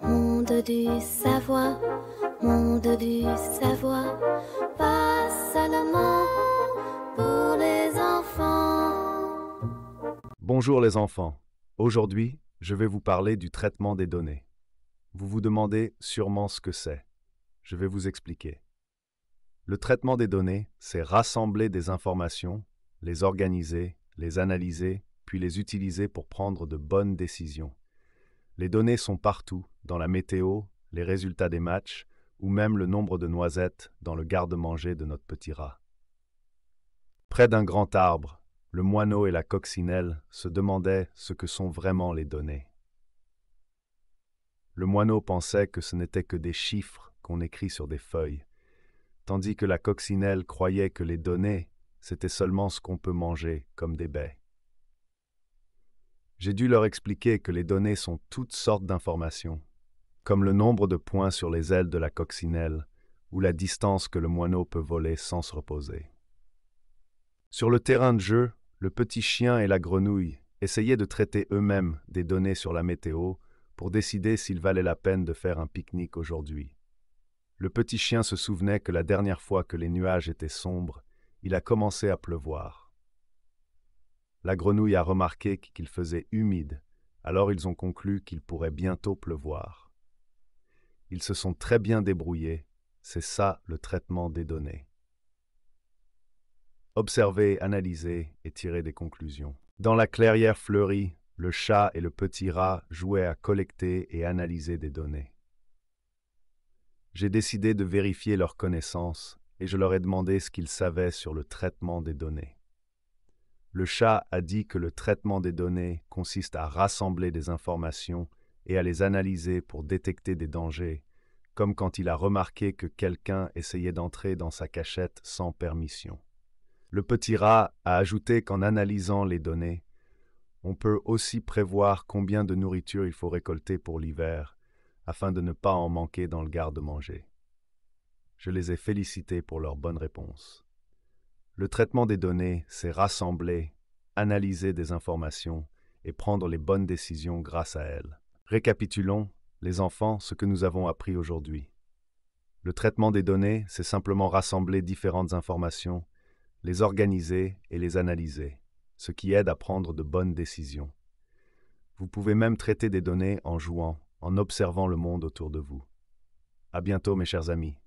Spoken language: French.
Monde du savoir, monde du savoir, pas seulement pour les enfants. Bonjour les enfants. Aujourd'hui, je vais vous parler du traitement des données. Vous vous demandez sûrement ce que c'est. Je vais vous expliquer. Le traitement des données, c'est rassembler des informations, les organiser, les analyser, puis les utiliser pour prendre de bonnes décisions. Les données sont partout, dans la météo, les résultats des matchs, ou même le nombre de noisettes dans le garde-manger de notre petit rat. Près d'un grand arbre, le moineau et la coccinelle se demandaient ce que sont vraiment les données. Le moineau pensait que ce n'étaient que des chiffres qu'on écrit sur des feuilles, tandis que la coccinelle croyait que les données, c'était seulement ce qu'on peut manger, comme des baies. J'ai dû leur expliquer que les données sont toutes sortes d'informations, comme le nombre de points sur les ailes de la coccinelle ou la distance que le moineau peut voler sans se reposer. Sur le terrain de jeu, le petit chien et la grenouille essayaient de traiter eux-mêmes des données sur la météo pour décider s'il valait la peine de faire un pique-nique aujourd'hui. Le petit chien se souvenait que la dernière fois que les nuages étaient sombres, il a commencé à pleuvoir. La grenouille a remarqué qu'il faisait humide, alors ils ont conclu qu'il pourrait bientôt pleuvoir. Ils se sont très bien débrouillés, c'est ça le traitement des données. Observer, analyser et tirer des conclusions. Dans la clairière fleurie, le chat et le petit rat jouaient à collecter et analyser des données. J'ai décidé de vérifier leurs connaissances et je leur ai demandé ce qu'ils savaient sur le traitement des données. Le chat a dit que le traitement des données consiste à rassembler des informations et à les analyser pour détecter des dangers, comme quand il a remarqué que quelqu'un essayait d'entrer dans sa cachette sans permission. Le petit rat a ajouté qu'en analysant les données, on peut aussi prévoir combien de nourriture il faut récolter pour l'hiver, afin de ne pas en manquer dans le garde-manger. Je les ai félicités pour leur bonne réponse. Le traitement des données, c'est rassembler, analyser des informations et prendre les bonnes décisions grâce à elles. Récapitulons, les enfants, ce que nous avons appris aujourd'hui. Le traitement des données, c'est simplement rassembler différentes informations, les organiser et les analyser, ce qui aide à prendre de bonnes décisions. Vous pouvez même traiter des données en jouant, en observant le monde autour de vous. À bientôt mes chers amis.